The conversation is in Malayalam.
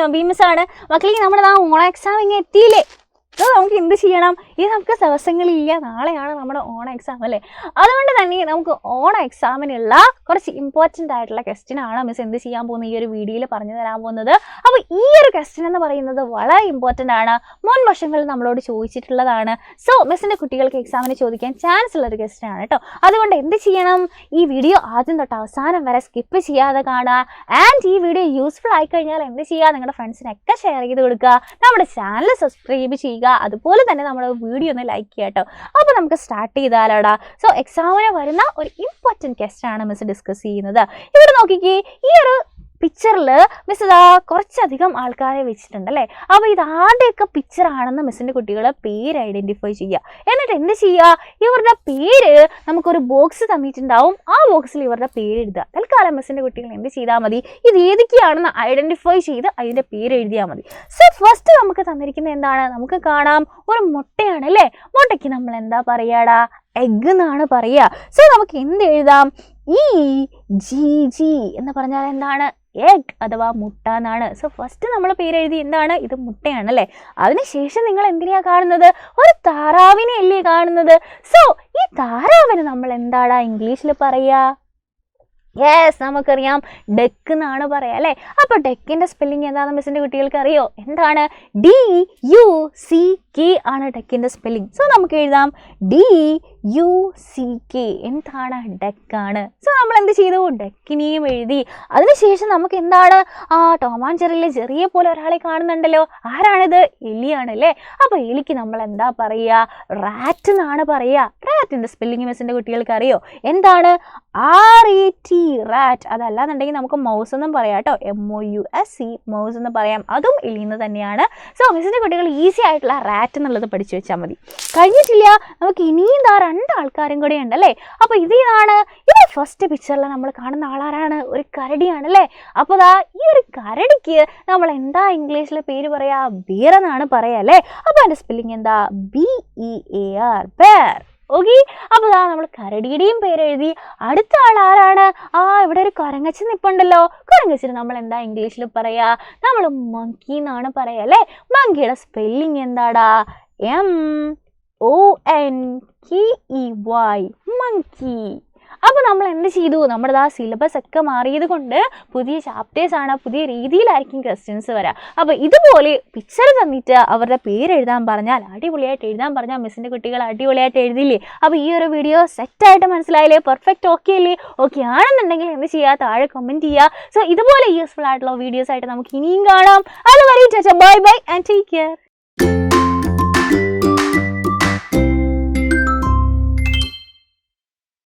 മോർണിംഗ് അബീമിസാണ്. മക്കളെ നമ്മുടെ ഓണ എക്സാം ഇങ്ങനെ എത്തിയില്ലേ? നമുക്ക് എന്ത് ചെയ്യണം? ഇത് നമുക്ക് ദിവസങ്ങളില്ല, നാളെയാണ് നമ്മുടെ ഓണ എക്സാം അല്ലേ? അതുകൊണ്ട് തന്നെ നമുക്ക് ഓണ എക്സാമിനുള്ള കുറച്ച് ഇമ്പോർട്ടൻ്റ് ആയിട്ടുള്ള ക്വസ്റ്റ്യൻ ആണ് മിസ് എന്ത് ചെയ്യാൻ പോകുന്നത് ഈ ഒരു വീഡിയോയിൽ പറഞ്ഞു തരാൻ പോകുന്നത്. അപ്പോൾ ഈ ഒരു ക്വസ്റ്റ്യൻ എന്ന് പറയുന്നത് വളരെ ഇമ്പോർട്ടൻ്റ് ആണ്, മുൻ വർഷങ്ങളിൽ നമ്മളോട് ചോദിച്ചിട്ടുള്ളതാണ്. സോ മിസ്സിൻ്റെ കുട്ടികൾക്ക് എക്സാമിന് ചോദിക്കാൻ ചാൻസ് ഉള്ളൊരു ക്വസ്റ്റ്യൻ ആണ് കേട്ടോ. അതുകൊണ്ട് എന്ത് ചെയ്യണം? ഈ വീഡിയോ ആദ്യം തൊട്ട് അവസാനം വരെ സ്കിപ്പ് ചെയ്യാതെ കാണുക. ആൻഡ് ഈ വീഡിയോ യൂസ്ഫുൾ ആയി കഴിഞ്ഞാൽ എന്ത് ചെയ്യുക? നിങ്ങളുടെ ഫ്രണ്ട്സിനൊക്കെ ഷെയർ ചെയ്ത് കൊടുക്കുക. നമ്മുടെ ചാനൽ സബ്സ്ക്രൈബ് ചെയ്യുക. അതുപോലെ തന്നെ നമ്മുടെ വീഡിയോ ഒന്ന് ലൈക്ക് ചെയ്യുക കേട്ടോ. അപ്പോൾ നമുക്ക് സ്റ്റാർട്ട് ചെയ്താലോടാ. സോ എക്സാമിന് വരുന്ന ഒരു ഇമ്പോർട്ടൻറ്റ് ക്വസ്റ്റ്യൻ ആണ് മിസ് ഡിസ്കസ് ചെയ്യുന്നത്. ഇവിടെ നോക്കിക്കേ, ഈ ഒരു പിക്ചറിൽ മിസ് ഇതാ കുറച്ചധികം ആൾക്കാരെ വെച്ചിട്ടുണ്ട് അല്ലേ? അപ്പോൾ ഇത് ആരുടെയൊക്കെ പിക്ചറാണെന്ന് മിസ്സിൻ്റെ കുട്ടികൾ പേര് ഐഡൻറ്റിഫൈ ചെയ്യുക. എന്നിട്ട് എന്ത് ചെയ്യുക? ഇവരുടെ പേര് നമുക്കൊരു ബോക്സ് തന്നിട്ടുണ്ടാവും, ആ ബോക്സിൽ ഇവരുടെ പേര് എഴുതുക. തൽക്കാലം മിസ്സിൻ്റെ കുട്ടികൾ എന്ത് ചെയ്താൽ മതി? ഇത് ഏതൊക്കെയാണെന്ന് ഐഡൻറ്റിഫൈ ചെയ്ത് അതിൻ്റെ പേര് എഴുതിയാൽ മതി. സോ ഫസ്റ്റ് നമുക്ക് തന്നിരിക്കുന്നത് എന്താണ്? നമുക്ക് കാണാം ഒരു മുട്ടയാണ് അല്ലേ? മുട്ടയ്ക്ക് നമ്മൾ എന്താ പറയാടാ? എഗ് എന്നാണ് പറയുക. സോ നമുക്ക് എന്ത് എഴുതാം? EGG എന്ന് പറഞ്ഞാൽ എന്താണ്? എഗ് അഥവാ മുട്ട എന്നാണ്. സോ ഫസ്റ്റ് നമ്മൾ പേരെഴുതി എന്താണ്? ഇത് മുട്ടയാണല്ലേ? അതിനുശേഷം നിങ്ങൾ എന്തിനാ കാണുന്നത്? ഒരു താറാവിനെ അല്ലേ കാണുന്നത്? സോ ഈ താറാവിന് നമ്മൾ എന്താടാ ഇംഗ്ലീഷിൽ പറയുക? യെസ്, നമുക്കറിയാം, ഡെക്ക് എന്നാണ് പറയുക അല്ലേ? അപ്പോൾ ഡെക്കിൻ്റെ സ്പെല്ലിംഗ് എന്താണെന്ന് മിസ്സിൻ്റെ കുട്ടികൾക്ക് അറിയോ? എന്താണ്? DUCK ആണ് ഡെക്കിൻ്റെ സ്പെല്ലിംഗ്. സോ നമുക്ക് എഴുതാം DUCK. എന്താണ്? ഡെക്കാണ്. സോ നമ്മൾ എന്ത് ചെയ്തു? ഡെക്കിനെയും എഴുതി. അതിനുശേഷം നമുക്ക് എന്താണ്? ടോം ആൻഡ് ജെറിയിലെ ജെറിയെ പോലെ ഒരാളെ കാണുന്നുണ്ടല്ലോ. ആരാണിത്? എലിയാണ് അല്ലേ? അപ്പോൾ എലിക്ക് നമ്മൾ എന്താ പറയുക? റാറ്റ് എന്നാണ് പറയുക. റാറ്റിൻ്റെ സ്പെല്ലിംഗ് മിസ്സിൻ്റെ കുട്ടികൾക്ക് അറിയോ? എന്താണ്? RAT, rat. അതല്ലാന്നുണ്ടെങ്കിൽ നമുക്ക് മൗസ് എന്നും പറയാം കേട്ടോ. MOUSE, മൗസ് എന്ന് പറയാം. അതും എലിന്ന് തന്നെയാണ്. സോ മിസ്സിൻ്റെ കുട്ടികൾ ഈസി ആയിട്ടുള്ള റാറ്റ് എന്നുള്ളത് പഠിച്ചു വെച്ചാൽ മതി. കഴിഞ്ഞിട്ടില്ല, നമുക്ക് ഇനിയും രണ്ട് ആൾക്കാരും കൂടെ ഉണ്ടല്ലേ? അപ്പോൾ ഇതാണ് ഇവിടെ ഫസ്റ്റ് പിക്ചറിൽ നമ്മൾ കാണുന്ന ആളാരാണ്? ഒരു കരടിയാണ് അല്ലേ? അപ്പോൾ ഈ ഒരു കരടിക്ക് നമ്മൾ എന്താ ഇംഗ്ലീഷിൽ പേര് പറയാ? ബിയർ എന്നാണ് പറയാ അല്ലേ? അപ്പോൾ അതിൻ്റെ സ്പെല്ലിംഗ് എന്താ? BEAR, bear. ഓക്കെ, അപ്പോൾ നമ്മൾ കരടിയുടെയും പേരെഴുതി. അടുത്ത ആൾ ആരാണ്? ഇവിടെ ഒരു കുരങ്ങച്ചൻ നിൽപ്പുണ്ടല്ലോ. കുരങ്ങച്ചന് നമ്മൾ എന്താ ഇംഗ്ലീഷിൽ പറയാ? നമ്മൾ മങ്കി എന്നാണ് പറയാ അല്ലേ? മങ്കിയുടെ സ്പെല്ലിംഗ് എന്താടാ? MONKEY, monkey. അപ്പോൾ നമ്മൾ എന്ത് ചെയ്തു? നമ്മുടെ സിലബസ് ഒക്കെ മാറിയത് കൊണ്ട് പുതിയ ചാപ്റ്റേഴ്സാണ്, പുതിയ രീതിയിലായിരിക്കും ക്വസ്റ്റ്യൻസ് വരിക. അപ്പോൾ ഇതുപോലെ പിക്ചർ തന്നിട്ട് അവരുടെ പേര് എഴുതാൻ പറഞ്ഞാൽ, അടിപൊളിയായിട്ട് എഴുതാൻ പറഞ്ഞാൽ മിസ്സിൻ്റെ കുട്ടികൾ അടിപൊളിയായിട്ട് എഴുതില്ലേ? അപ്പോൾ ഈ ഒരു വീഡിയോ സെറ്റായിട്ട് മനസ്സിലായില്ലേ? പെർഫെക്റ്റ് ഓക്കെ അല്ലേ? ഓക്കെ ആണെന്നുണ്ടെങ്കിൽ എന്ത് ചെയ്യുക? താഴെ കമൻറ്റ് ചെയ്യുക. സോ ഇതുപോലെ യൂസ്ഫുൾ ആയിട്ടുള്ള വീഡിയോസ് ആയിട്ട് നമുക്ക് ഇനിയും കാണാം. അതുവരെ bye bye and take care.